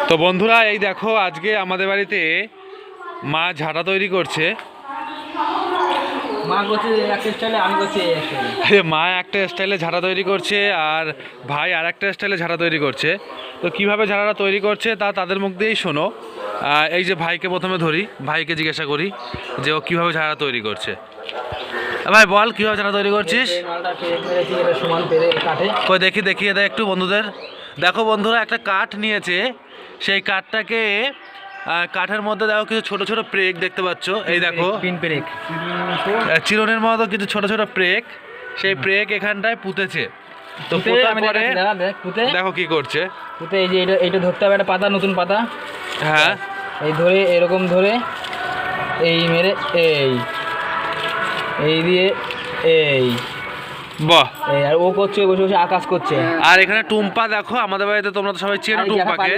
তো বন্ধুরা এই দেখো আজকে আমাদের বাড়িতে মা ঝাঁটা তৈরি করছে। মা করছে একটা স্টাইলে, আমি করছি এই স্টাইলে। মা একটা স্টাইলে ঝাঁটা তৈরি করছে আর ভাই আর একটা স্টাইলে ঝাঁটা তৈরি করছে। তো কিভাবে ঝাঁটাটা তৈরি করছে তা তাদের মুখ দিয়েই শোনো। এই যে ভাইকে প্রথমে ধরি, ভাইকে জিজ্ঞাসা করি যে ও কীভাবে ঝাঁটা তৈরি করছে। ভাই বল কীভাবে ঝাঁটা তৈরি করছিস? কই দেখি দেখিয়ে দেয় একটু বন্ধুদের। দেখো বন্ধুরা একটা কাঠ নিয়েছে, সেই কাঠটাকে কাঠের মধ্যে দেখো কিছু ছোট ছোট প্রেক দেখতে পাচ্ছ। এই দেখো চিরনের মতো কিছু ছোট ছোট প্রেক, সেই প্রেক এখানটায় পুঁতেছে। তো পোতার পরে দেখো কি করছে। পুঁতে এই যে এইটা ধরতে হবে, একটা পাতা, নতুন পাতা। হ্যাঁ এই ধরে এরকম ধরে এই মেরে এই দিয়ে এই বাহ, আর ও করছে বসে বসে আকাশ করছে। আর এখানে টুম্পা দেখো, আমাদের বাড়িতে তোমরা তো সবাই চেনো টুম্পাকে।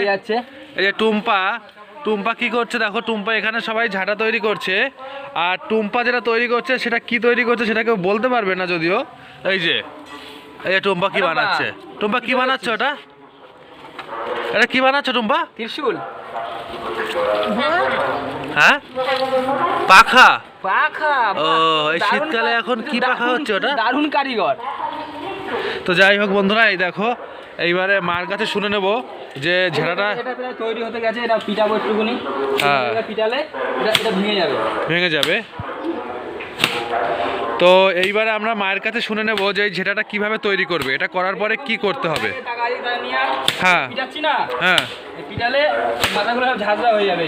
এই যে টুম্পা কি করছে দেখো, টুম্পা এখানে সবাই ঝাঁটা তৈরি করছে। আর টুম্পা যেটা তৈরি করছে সেটা কি তৈরি করছে সেটা কেউ বলতে পারবে না যদিও। এই যে টুম্পা কি বানাচ্ছে, টুম্পা কি বানাচ্ছ? এটা কি বানাচ্ছ টুম্পা? ত্রিশূল। হ্যাঁ পাখা। ও এই দারুণ শীতকালে এখন কি পাখা হচ্ছে ওটা? দারুণ কারিগর। তো যাই হোক বন্ধুরা এই দেখো এইবারে মার কাছে শুনে নেব যে ঝাড়াটা তৈরি হতে গেছে। এটা পিটাবো একটুখানি, পিটালে এটা ভেঙে যাবে। তো এইবারে আমরা মায়ের কাছে শুনে নেব যে এই ঝেঁটাটা কিভাবে তৈরি করবে, এটা করার পরে কি করতে হবে। হ্যাঁ হ্যাঁ, পিটালে পাতাগুলো সব ঝাঁঝরা হয়ে যাবে।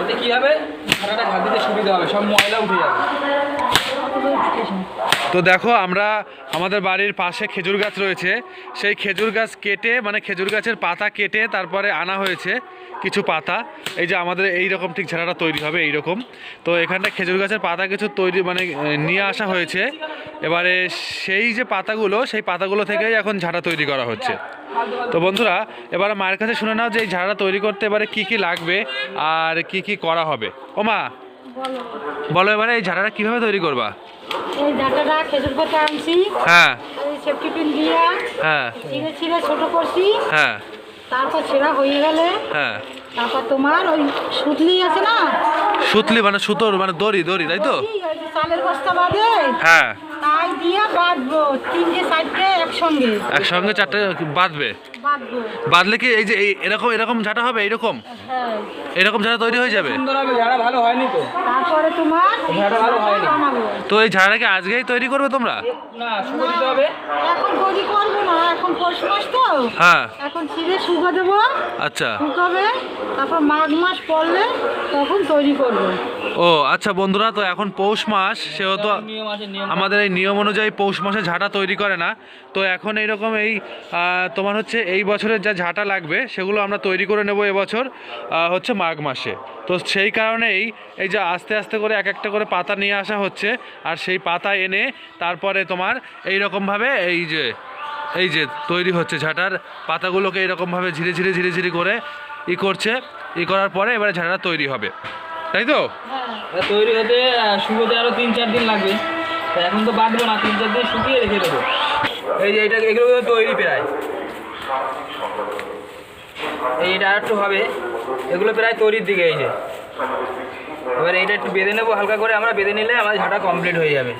এতে কি হবে, ঝাঁটাটা ঝাঁট দিতে সুবিধা হবে, সব ময়লা উঠে যাবে। তো দেখো আমরা আমাদের বাড়ির পাশে খেজুর গাছ রয়েছে, সেই খেজুর গাছ কেটে মানে খেজুর গাছের পাতা কেটে তারপরে আনা হয়েছে কিছু পাতা। এই যে আমাদের এই রকম ঠিক ঝাড়াটা তৈরি হবে এই রকম। তো এখানটা খেজুর গাছের পাতা কিছু তৈরি মানে নিয়ে আসা হয়েছে। এবারে সেই যে পাতাগুলো, সেই পাতাগুলো থেকেই এখন ঝাড়া তৈরি করা হচ্ছে। তো বন্ধুরা এবারে মায়ের কাছে শুনে নাও যে এই ঝাড়া তৈরি করতে এবারে কি কি লাগবে আর কি কি করা হবে। ও মা বলো এবারে এই ঝাড়াটা কিভাবে তৈরি করবা? এই ডাটাটা খেজুর পাতা আনছি, হ্যাঁ এই সেফটি পিন দিয়ে হ্যাঁ ছিঁড়ে ছিঁড়ে ছোট করছি। হ্যাঁ তারপর ছেঁড়া হয়ে গেলে হ্যাঁ, তারপর তোমার ওই সুতলি আছে না, সুতলি মানে সুতোর মানে দড়ি তাই তো? ওই যে চালের বস্তা বাঁধে, হ্যাঁ তাই দিয়ে বাঁধবো তিনটে সাইডে একসঙ্গে চারটে বাঁধবে। বাঁধবো। বাঁধলে কি এই যে এরকম ঝাঁটা হবে এইরকম? হ্যাঁ, এরকম ঝাঁটা তৈরি হয়ে যাবে। সুন্দর হবে, ঝাড়া ভালো হয়নি তো। তারপরে তোমার ঝাড়া ভালো হয়নি। বানাবো। তো এই ঝাঁটা কি আজকেই তৈরি করবে তোমরা? না, শুকো দিতে হবে। এখন তৈরি করবো না, এখন পৌষ মাস তো, হ্যাঁ এখন ছিঁড়ে শুকা দেবো। আচ্ছা শুকাবে, তারপর মাঘ মাস পড়লে তখন তৈরি করবো। ও আচ্ছা বন্ধুরা, তো এখন পৌষ মাস, সেহেতু নিয়ম আছে, নিয়ম। আমাদের এই নিয়ম অনুযায়ী পৌষ মাসে ঝাঁটা তৈরি করে না। তো এখন এইরকম তোমার হচ্ছে এই বছরের যা ঝাঁটা লাগবে সেগুলো আমরা তৈরি করে নেব এবছর হচ্ছে মাঘ মাসে। তো সেই কারণেই এই যে আস্তে আস্তে করে এক একটা করে পাতা নিয়ে আসা হচ্ছে, আর সেই পাতা এনে তারপরে তোমার এই রকমভাবে এই যে তৈরি হচ্ছে ঝাঁটার পাতাগুলোকে এইরকমভাবে ধীরে ধীরে করে করার পরে এবারে ঝাঁটা তৈরি হবে, তাই তো? তৈরি হতে শুকোতে আরো 3-4 দিন লাগবে। এখন তো বাঁধবো না, 3-4 দিন শুকিয়ে রেখে দেবো। এই যে এগুলো তৈরি প্রায়, এইটা আর একটু হবে, এগুলো প্রায় তৈরির দিকে। এই যে এবার এইটা একটু বেঁধে নেবো হালকা করে, আমরা বেঁধে নিলে আমাদের ঝাঁটা কমপ্লিট হয়ে যাবে।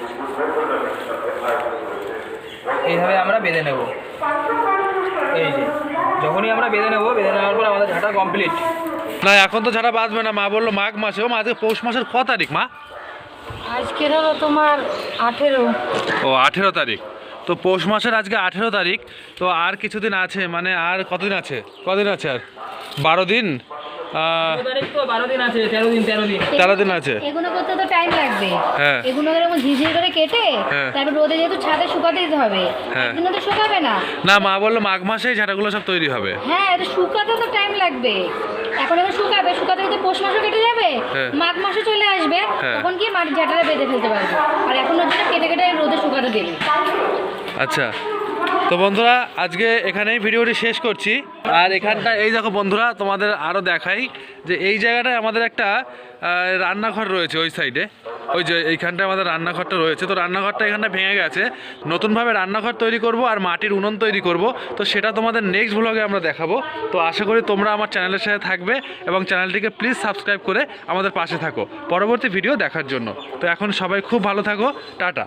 এইভাবে আমরা বেঁধে নেব। এই যে যখনই আমরা বেঁধে নেওয়ার পর আমাদের ঝাঁটা কমপ্লিট। না এখন তো ঝাঁটা বাঁধবে না, মা বললো মাঘ মাসে। ও মা আজকে পৌষ মাসের ক তারিখ মা? আজকের হলো তোমার 18। ও 18 তারিখ। তো পৌষ মাসের আজকে 18 তারিখ। তো আর কিছুদিন আছে, মানে আর কদিন আছে আর 12 দিন। 12 দিন আছে, 13 দিন। 13 দিন আছে। এগুলো করতে তো টাইম লাগবে। হ্যাঁ, এগুলো এরকম ঝিঝির করে কেটে তারপর রোদে যেহেতু ছাদে শুকাতে দিতে হবে, একদিনে তো শুকাবে না। না মা বললো মাঘ মাসেই ঝাঁটাগুলো সব তৈরি হবে। হ্যাঁ, এটা শুকাতে তো টাইম লাগবে। এখন শুকাতে কিন্তু পৌষ মাসে কেটে যাবে, মাঘ মাসে চলে আসবে, তখন কি মাটির ঝাঁটাটা বেঁধে ফেলতে পারবে। আর এখন ওর জন্য কেটে রোদে শুকাতে দেবে। আচ্ছা, তো বন্ধুরা আজকে এখানেই ভিডিওটি শেষ করছি। আর এখানটা এই দেখো বন্ধুরা, তোমাদের আরও দেখাই যে এই জায়গাটায় আমাদের একটা রান্নাঘর রয়েছে ওই সাইডে। ওই যে এইখানটা আমাদের রান্নাঘরটা রয়েছে, তো রান্নাঘরটা এখানটা ভেঙে গেছে, নতুনভাবে রান্নাঘর তৈরি করব আর মাটির উনুন তৈরি করব। তো সেটা তোমাদের নেক্সট ব্লগে আমরা দেখাবো। তো আশা করি তোমরা আমার চ্যানেলের সাথে থাকবে এবং চ্যানেলটিকে প্লিজ সাবস্ক্রাইব করে আমাদের পাশে থাকো পরবর্তী ভিডিও দেখার জন্য। তো এখন সবাই খুব ভালো থাকো, টাটা।